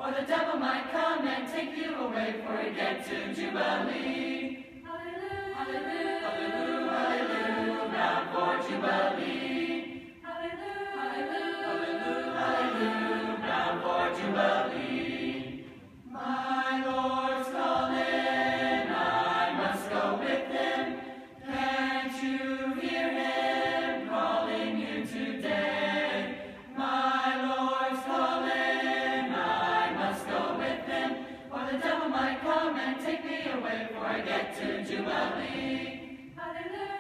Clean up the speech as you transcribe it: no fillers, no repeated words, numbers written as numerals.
or the devil might come and take you away before you get to Jubilee. Hallelujah, hallelujah, hallelujah, hallelujah, bound for Jubilee. Hallelujah, hallelujah, hallelujah, bound for Jubilee. My Lord's calling, I must go with him. Can't you hear him calling you today? My Lord's calling, I must go with him, or the devil might come and take me away before I get to Jubilee. Hallelujah.